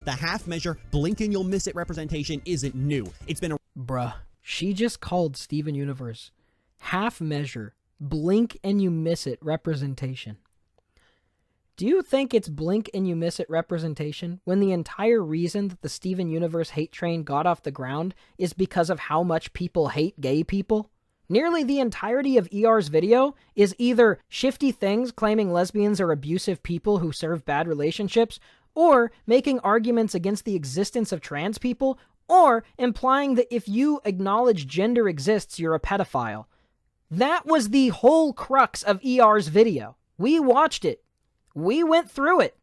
The half measure, blink and you'll miss it representation isn't new. It's been a Bruh, she just called Steven Universe half measure, blink and you miss it representation. Do you think it's blink and you miss it representation when the entire reason that the Steven Universe hate train got off the ground is because of how much people hate gay people? Nearly the entirety of ER's video is either shifty things claiming lesbians are abusive people who serve bad relationships, or making arguments against the existence of trans people, or implying that if you acknowledge gender exists, you're a pedophile. That was the whole crux of ER's video. We watched it. We went through it.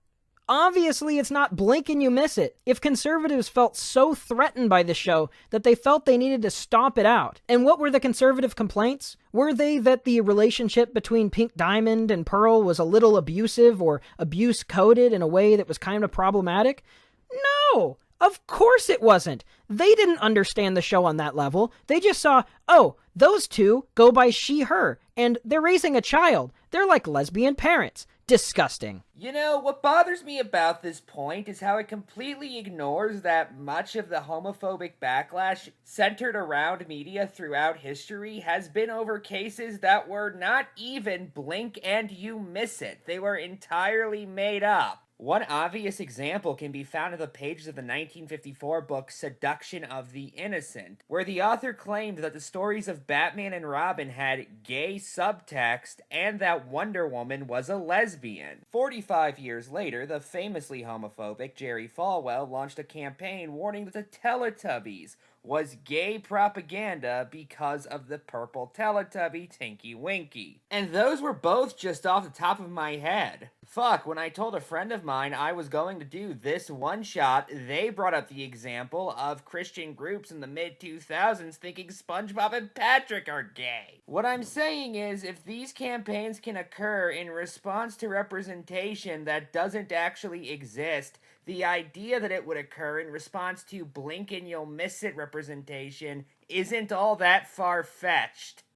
Obviously, it's not blink and you miss it. If conservatives felt so threatened by the show that they felt they needed to stomp it out. And what were the conservative complaints? Were they that the relationship between Pink Diamond and Pearl was a little abusive or abuse-coded in a way that was kind of problematic? No! Of course it wasn't. They didn't understand the show on that level. They just saw, oh, those two go by she, her, and they're raising a child. They're like lesbian parents. Disgusting. You know, what bothers me about this point is how it completely ignores that much of the homophobic backlash centered around media throughout history has been over cases that were not even blink and you miss it. They were entirely made up. One obvious example can be found in the pages of the 1954 book Seduction of the Innocent, where the author claimed that the stories of Batman and Robin had gay subtext and that Wonder Woman was a lesbian. 45 years later, the famously homophobic Jerry Falwell launched a campaign warning that the Teletubbies was gay propaganda because of the purple Teletubby Tinky Winky. And those were both just off the top of my head. Fuck, when I told a friend of mine I was going to do this one shot, they brought up the example of Christian groups in the mid-2000s thinking SpongeBob and Patrick are gay. What I'm saying is, if these campaigns can occur in response to representation that doesn't actually exist, the idea that it would occur in response to blink and you'll miss it representation isn't all that far-fetched.